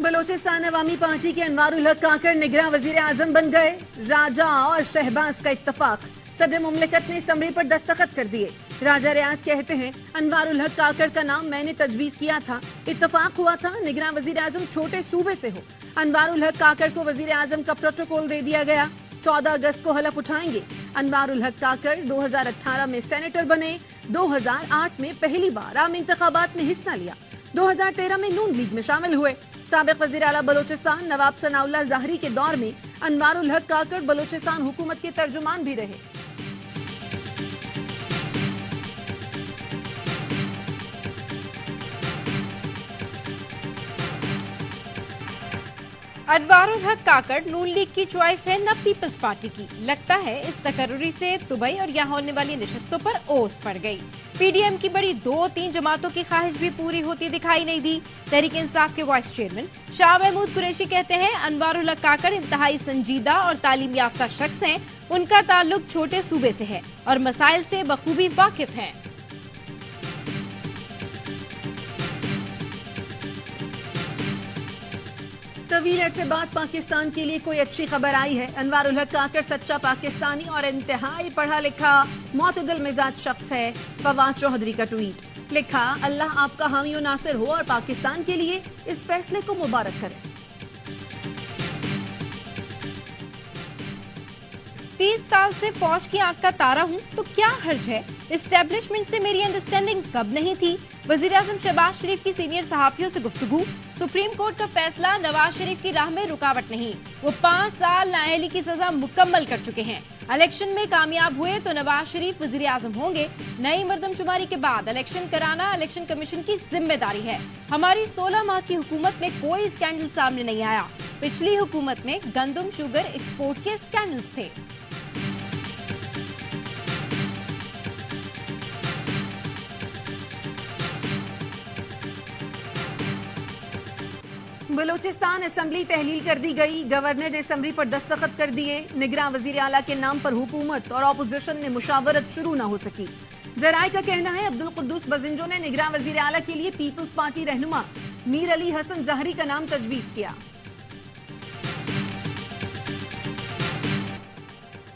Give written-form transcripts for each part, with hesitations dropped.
बलोचिस्तान अवामी party के अनवारुल हक काकड़ निगरां वजीर आजम बन गए। राजा और शहबाज का इत्तफाक, सदर मुमलिकत ने असम्बली पर दस्तखत कर दिए। राजा रियाज कहते हैं अनवारुल हक काकड़ का नाम मैंने तजवीज किया था, इत्तफाक हुआ था निगरां वजीर आजम छोटे सूबे से हो। अनवारुल हक काकड़ को वजीर आजम का प्रोटोकॉल दे दिया गया। 14 अगस्त को हलफ उठाएंगे। अनवारुल हक काकड़ 2018 में सेनेटर बने। 2008 में पहली बार आम इंतखाबात में हिस्सा लिया। 2013 में नून लीग में शामिल हुए। साबिक वजीर आला बलोचिस्तान नवाब सनाउल्लाह ज़ाहरी के दौर में अनवारुल हक काकड़ बलोचिस्तान हुकूमत के तर्जुमान भी रहे। अनवारुल हक काकड़ नून लीग की चॉइस है न पीपल्स पार्टी की। लगता है इस तकर्रुरी से दुबई और यहाँ होने वाली नशिस्तों पर ओस पड़ गई। पीडीएम की बड़ी 2-3 जमातों की ख्वाहिश भी पूरी होती दिखाई नहीं दी। तहरीक इंसाफ के वाइस चेयरमैन शाह महमूद कुरैशी कहते हैं अनवारुल हक काकड़ इंतहाई संजीदा और तालीम याफ्ता शख्स हैं। उनका ताल्लुक छोटे सूबे से है और मसाइल से बखूबी वाकिफ हैं। तवील अरसे बाद पाकिस्तान के लिए कोई अच्छी खबर आई है। अनवारुल हक काकड़ सच्चा पाकिस्तानी और इंतहाई पढ़ा लिखा मोतदिल मिजाज शख्स है। फवाद चौधरी का ट्वीट लिखा, अल्लाह आपका हामी और नासिर हो और पाकिस्तान के लिए इस फैसले को मुबारक करे। 30 साल से फौज की आंख का तारा हूँ तो क्या हर्ज है। इस्टेब्लिशमेंट से मेरी अंडरस्टैंडिंग कब नहीं थी। वजीर आजम शहबाज शरीफ की सीनियर सहाफियों से गुफ्तगू। सुप्रीम कोर्ट का फैसला नवाज शरीफ की राह में रुकावट नहीं। वो 5 साल नाअहली की सजा मुकम्मल कर चुके हैं। इलेक्शन में कामयाब हुए तो नवाज शरीफ वजीर आजम होंगे। नई मर्दमशुमारी के बाद इलेक्शन कराना इलेक्शन कमीशन की जिम्मेदारी है। हमारी 16 माह की हुकूमत में कोई स्कैंडल सामने नहीं आया। पिछली हुकूमत में गंदम शुगर एक्सपोर्ट के स्कैंडल्स थे। बलोचिस्तान असेंबली तहलील कर दी गई। गवर्नर ने असेंबली पर दस्तखत कर दिए। निगरां वजीर आला के नाम पर हुकूमत और अपोजिशन में मुशावरत शुरू न हो सकी। जराए का कहना है अब्दुल कुद्दूस बजिंजो ने निगरां वजीर आला के लिए पीपल्स पार्टी रहनुमा मीर अली हसन ज़ाहरी का नाम तजवीज किया।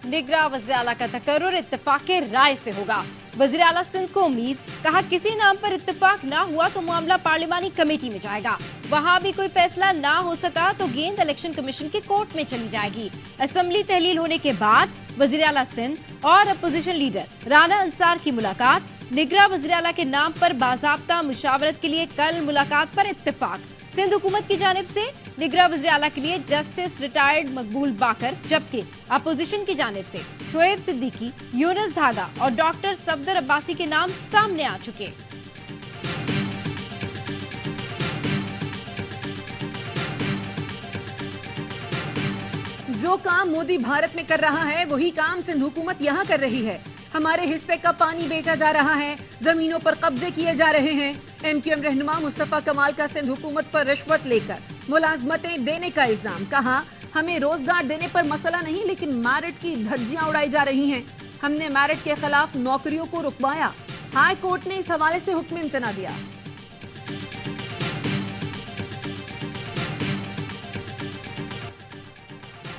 निगरां वज़ीर आला का तकर्रुर इत्तेफाक़े राय से होगा। वज़ीर आला सिंध को उम्मीद, कहा किसी नाम पर इत्तेफाक ना हुआ तो मामला पार्लिमानी कमेटी में जाएगा। वहाँ भी कोई फैसला ना हो सका तो गेंद इलेक्शन कमीशन के कोर्ट में चली जाएगी। असेंबली तहलील होने के बाद वज़ीर आला सिंध और अपोजिशन लीडर राना अंसार की मुलाकात। निगरां वज़ीर आला के नाम पर बाज़ाब्ता मुशावरत के लिए कल मुलाकात पर इत्तेफाक। सिंध हुकूमत की जानिब से निगरां वज़ीर आला के लिए जस्टिस रिटायर्ड मकबूल बाकर, जबकि अपोजिशन की जानिब से शोएब सिद्दीकी, यूनुस धागा और डॉक्टर सफदर अब्बासी के नाम सामने आ चुके। जो काम मोदी भारत में कर रहा है वही काम सिंध हुकूमत यहाँ कर रही है। हमारे हिस्से का पानी बेचा जा रहा है, जमीनों पर कब्जे किए जा रहे हैं। एमक्यूएम रहनुमा मुस्तफा कमाल का सिंध हुकूमत पर रिश्वत लेकर मुलाजमतें देने का इल्जाम। कहा हमें रोजगार देने पर मसला नहीं, लेकिन मैरिट की धज्जियां उड़ाई जा रही हैं। हमने मैरिट के खिलाफ नौकरियों को रुकवाया। हाई कोर्ट ने इस हवाले से हुक्म इम्तना दिया।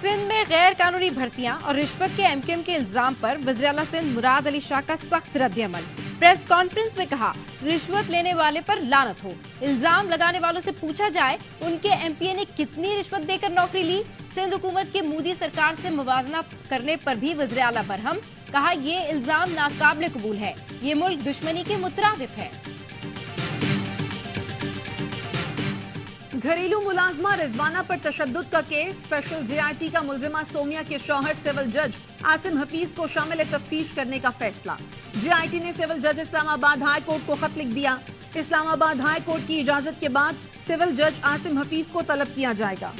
सिंध में गैर कानूनी भर्तियां और रिश्वत के एमक्यूएम के इल्जाम पर वज़ीर आला सिंध मुराद अली शाह का सख्त रद्द-ए-अमल। प्रेस कॉन्फ्रेंस में कहा रिश्वत लेने वाले पर लानत हो। इल्जाम लगाने वालों से पूछा जाए उनके एमपीए ने कितनी रिश्वत देकर नौकरी ली। सिंध हुकूमत के मोदी सरकार से मुवाजना करने पर भी वज़ीर आला बरहम। कहा ये इल्जाम नाकाबिल कबूल है, ये मुल्क दुश्मनी के मुतरादिफ है। घरेलू मुलाजमा रिजवाना पर तशद्दुद का केस। स्पेशल जेआईटी का मुलजिमा सोमिया के शौहर सिविल जज आसिम हफीज को शामिल तफ्तीश करने का फैसला। जेआईटी ने सिविल जज इस्लामाबाद हाई कोर्ट को खत लिख दिया। इस्लामाबाद हाई कोर्ट की इजाजत के बाद सिविल जज आसिम हफीज को तलब किया जाएगा।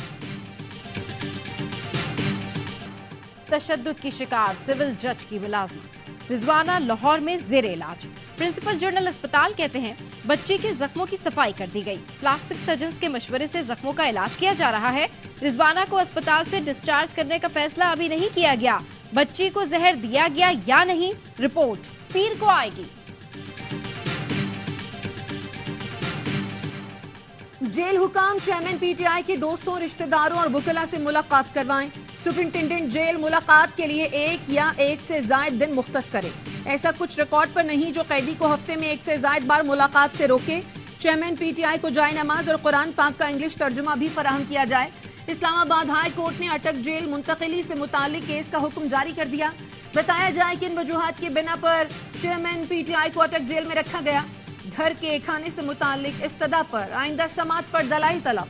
तशद्दुद की शिकार सिविल जज की मुलाजमा। रिजवाना लाहौर में जेर इलाज। प्रिंसिपल जनरल अस्पताल कहते हैं बच्ची के जख्मों की सफाई कर दी गई। प्लास्टिक सर्जन के मशवरे से जख्मों का इलाज किया जा रहा है। रिजवाना को अस्पताल से डिस्चार्ज करने का फैसला अभी नहीं किया गया। बच्ची को जहर दिया गया या नहीं, रिपोर्ट पीर को आएगी। जेल हुकाम चेयरमैन पीटीआई के दोस्तों, रिश्तेदारों और वकला से मुलाकात करवाएं। सुपरिंटेंडेंट जेल मुलाकात के लिए एक या एक से जायद दिन मुख्तस करे। ऐसा कुछ रिकॉर्ड पर नहीं जो कैदी को हफ्ते में एक से जायद बार मुलाकात से रोके। चेयरमैन पीटीआई को जाए नमाज और कुरान पाक का इंग्लिश तर्जुमा भी फराहम किया जाए। इस्लामाबाद हाई कोर्ट ने अटक जेल मुंतकिली से मुताल्लिक केस का हुक्म जारी कर दिया। बताया जाए कि इन वजूहात की बिना पर चेयरमैन पीटीआई को अटक जेल में रखा गया। घर के खाने से मुताल्लिक इस्तदा पर आइंदा समात पर दलाइल तलब।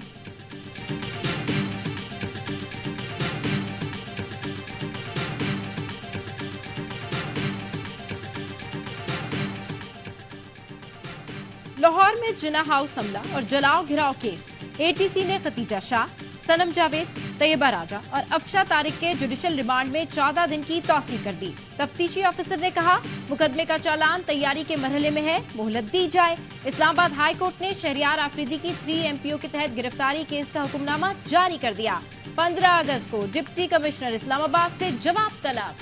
लाहौर में जिना हाउस हमला और जलाओ घिराव केस, एटीसी ने खतीजा शाह, सनम जावेद, तैयबा राजा और अफशा तारिक के जुडिशल रिमांड में 14 दिन की तौसीह कर दी। तफ्तीशी ऑफिसर ने कहा मुकदमे का चालान तैयारी के मरहले में है, मोहलत दी जाए। इस्लामाबाद हाई कोर्ट ने शहरियार आफरीदी की 3 MPO के तहत गिरफ्तारी केस का हुक्मनामा जारी कर दिया। 15 अगस्त को डिप्टी कमिश्नर इस्लामाबाद से जवाब तलब।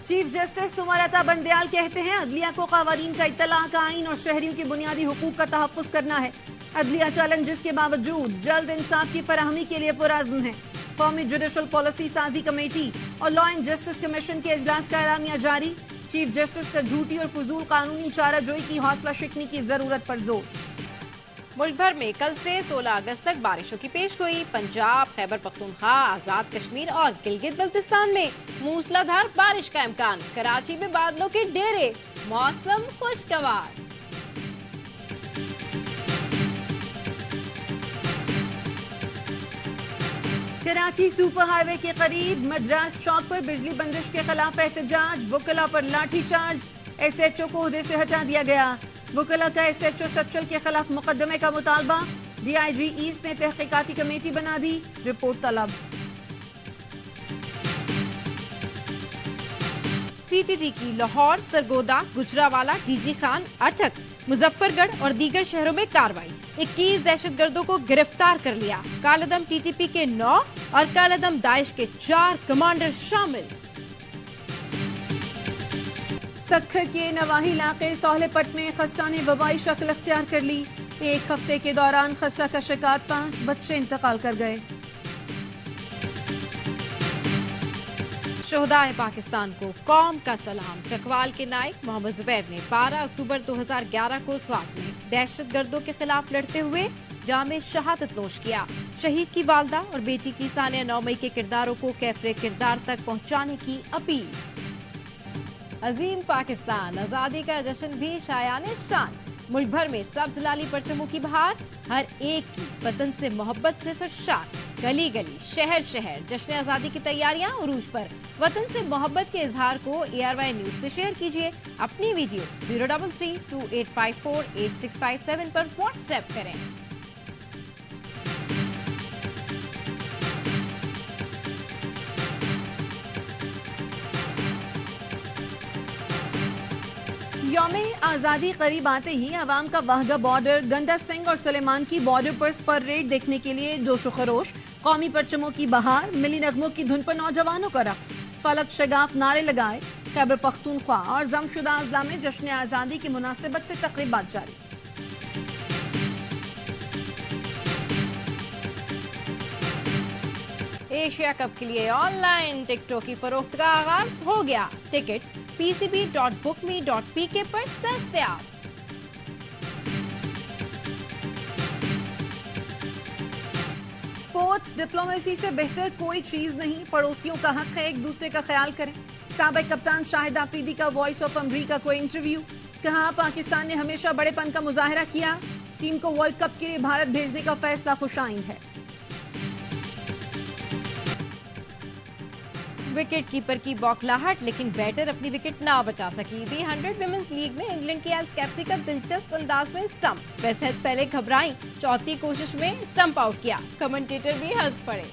चीफ जस्टिस सुमलता बंदयाल कहते हैं अदलिया को कावानीन का इत्तला का आइन और शहरियों की बुनियादी हुकूक का तहफ़्फ़ुज़ करना है। अदलिया चैलेंजेस के बावजूद जल्द इंसाफ की फराहमी के लिए पुरअज़्म है। कौमी जुडिशल पॉलिसी साजी कमेटी और लॉ एंड जस्टिस कमीशन के इजलास का एलामिया जारी। चीफ जस्टिस का झूठी और फजूल कानूनी चाराजोई की हौसला शिकनी की जरूरत पर जोर। मुल्क भर में कल से 16 अगस्त तक बारिशों की पेशगोई। पंजाब, खैबर पख्तूनख्वा, आजाद कश्मीर और गिलगित बल्तिस्तान में मूसलाधार बारिश का इम्कान। कराची में बादलों के डेरे, मौसम खुशगवार। कराची सुपर हाईवे के करीब मद्रास चौक पर बिजली बंदिश के खिलाफ एहतजाज, वकला पर लाठीचार्ज। SHO को ओहदे से हटा दिया गया। वकला का SHO सच्चल के खिलाफ मुकदमे का मुतालबा। DIG ईस्ट ने तहकीकाती कमेटी बना दी, रिपोर्ट तलब। CTT की लाहौर, सरगोदा, गुजरावाला, DG खान, अटक, मुजफ्फरगढ़ और दीगर शहरों में कार्रवाई। 21 दहशतगर्दों को गिरफ्तार कर लिया। कालादम TTP के 9 और कालादम दाइश के 4 कमांडर शामिल। सखर के नवाही इलाके सोहलेपट में खस्ता ने वबाई शक्ल इख्तियार कर ली। एक हफ्ते के दौरान खस्ता का शिकार 5 बच्चे इंतकाल कर गए। शोहदाए पाकिस्तान को कौम का सलाम। चकवाल के नायक मोहम्मद जुबैर ने 12 अक्टूबर 2011 को स्वात में दहशतगर्दों के खिलाफ लड़ते हुए जामे शहादत नोश किया। शहीद की वालदा और बेटी की सानिया 9 मई के किरदारों को कैफरे किरदार तक पहुंचाने की अपील। अजीम पाकिस्तान आजादी का जश्न भी शायाने शान। मुल्क भर में सब्ज लाली परचमों की बहार, हर एक की वतन से मोहब्बत से सरशार। गली गली, शहर शहर जश्न आजादी की तैयारियां उरूज पर। वतन से मोहब्बत के इजहार को ARY न्यूज से शेयर कीजिए। अपनी वीडियो 03328548657 पर व्हाट्सएप करें। यौमे आज़ादी करीब आते ही अवाम का वाहगा बॉर्डर, गंदा सिंह और सुलेमान की बॉर्डर पर रेड देखने के लिए जोश खरोश। कौमी परचमों की बहार, मिली नगमों की धुन पर नौजवानों का रक्स। फलक शगाफ नारे लगाए। खैबर पख्तूनख्वा और जमशुदा अजला में जश्न आज़ादी की मुनासिबत से तकरीबात जारी। एशिया कप के लिए ऑनलाइन टिकटों की फरोख्त का आगाज हो गया। टिकट्स pcb.bookme.pk पर दस्तयाब। स्पोर्ट्स डिप्लोमेसी से बेहतर कोई चीज नहीं। पड़ोसियों का हक है एक दूसरे का ख्याल करें। साबिक कप्तान शाहिद आफरीदी का वॉइस ऑफ अमरीका को इंटरव्यू। कहा पाकिस्तान ने हमेशा बड़ेपन का मुजाहरा किया। टीम को वर्ल्ड कप के लिए भारत भेजने का फैसला खुशाइंद है। विकेट कीपर की बौखलाहट, लेकिन बैटर अपनी विकेट ना बचा सकी। दी 100 विमेंस लीग में इंग्लैंड की एल्स कैप्सी का दिलचस्प अंदाज में स्टंप। वेस्टहेड पहले घबराई, चौथी कोशिश में स्टंप आउट किया। कमेंटेटर भी हंस पड़े।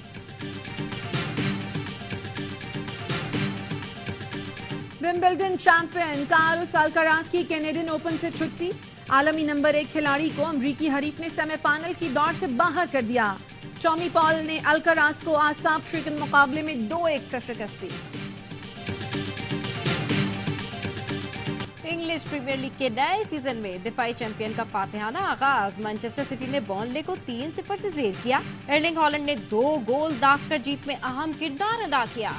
विंबलडन चैंपियन कार्लोस अल्काराज की कैनेडियन ओपन से छुट्टी। आलमी नंबर 1 खिलाड़ी को अमरीकी हरीफ ने सेमीफाइनल की दौड़ से बाहर कर दिया। टॉमी पॉल ने अल्काराज को आसाब शिकन मुकाबले में 2-1 से शिकस्त दी। इंग्लिश प्रीमियर लीग के नए सीजन में दिफाई चैंपियन का फातिहाना आगाज। मैनचेस्टर सिटी ने बर्नले को 3-0 से जेर किया। एर्लिंग हॉलैंड ने 2 गोल दागकर जीत में अहम किरदार अदा किया।